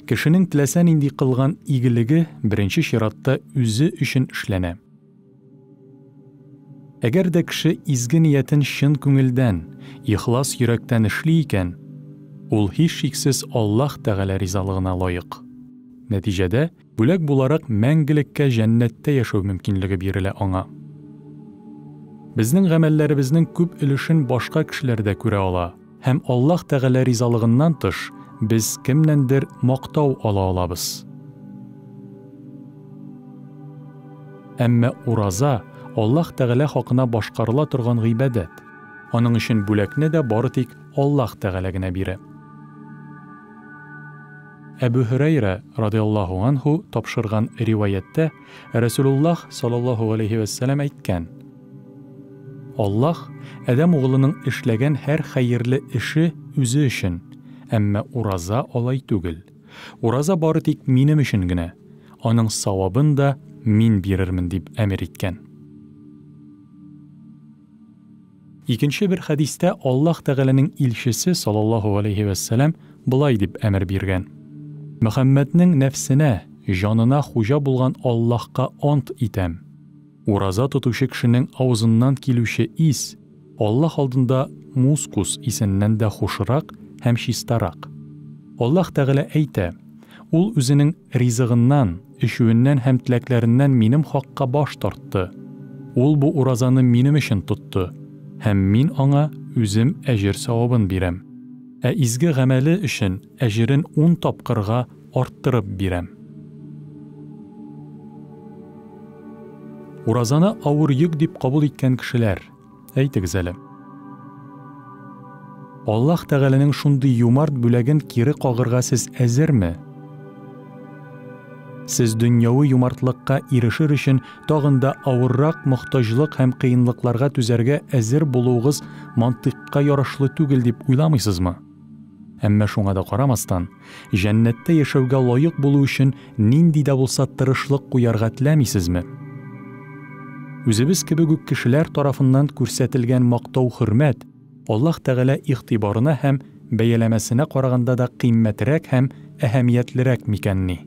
Кешенең теләсә нинди кылган игелеге беренче чиратта үзе өчен эшләнә. Әгәр дә кеше изге ниятен чын күңелдән, ихлас йөрәктән эшли икән, ул һичшиксез Аллаһ Тәгалә ризалыгына лаек. Нәтиҗәдә, бүләк буларак мәңгелеккә җәннәттә яшәү мөмкинлеге бирелә аңа. Безнең гамәлләребезнең күп өлешен башка кешеләр дә күрә ала, һәм Аллаһ Тәгалә ризалыгыннан тыш, без кемнәндер мактау ала алабыз. Әмма ураза Аллаһ Тәгалә хакына башкарыла торган гыйбадәт. Аның өчен бүләкне дә бары тик Аллаһ Тәгалә генә бирә. Әбу Хурайра радиллаһу анһу тапшырган риваяттә Расулуллаһ саллаллаһу алейхи ва саллям әйткән: Аллаһ Адәм угылының эшләгән һәр хәерле эше үзе өчен, әмма ураза алай түгел. Ураза бары тик минем өчен генә, аның савабын да мин бирермен дип әмер иткән. Икенче бер хадистә Аллаһ Тәгаләнең илчесе саллаллаһу алейхи ва саллям булай дип әмер биргән: Мөхәммәднең нәфсенә, җанына хуҗа булган Аллаһка ант итәм. Ураза тотучы кешенең авызыннан килүче ис Аллаһ алдында мускус исеннән дә хушрак һәм чистарак. Аллаһ Тәгалә әйтә: Ул үзенең ризыгыннан, эшүеннән һәм теләкләреннән минем хакка баш тартты. Ул бу уразаны минем өчен тотты, һәм мин аңа үзем әҗер савабын бирәм. Ә изге гамәле өчен әҗерен 10 тапкырга арттырып бирәм. Уразаны авыр йөк дип кабул иткән кешеләр, әйтегез әле. Аллаһ Тәгаләнең шундый юмарт бүләген кире кагырга сез әзерме? Сез дөньяви юмартлыкка ирешер өчен тагын да авыррак мохтаҗлык һәм кыенлыкларга түзәргә әзер булуыгыз мантыкка ярашлы түгел дип уйламыйсызмы? Әмма шуңа да карамастан, җәннәттә яшәүгә лаек булу өчен нинди дә булса тырышлык куярга теләмисезме? Үзебез кебек үк кешеләр тарафыннан күрсәтелгән мактау-хөрмәт Аллаһ Тәгалә игътибарына һәм бәяләмәсенә караганда да кыйммәтрәк һәм әһәмиятлерәк микәнни?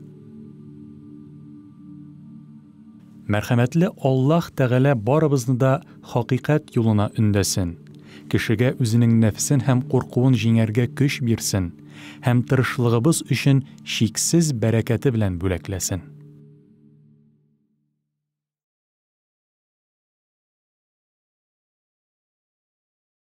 Мәрхәмәтле Аллаһ Тәгалә барыбызны да хакыйкать юлына өндәсен. Кешегә үзенең нәфсен һәм куркуын җиңәргә көч бирсен һәм тырышлыгыбыз өчен чиксез бәрәкәте белән бүләкләсен.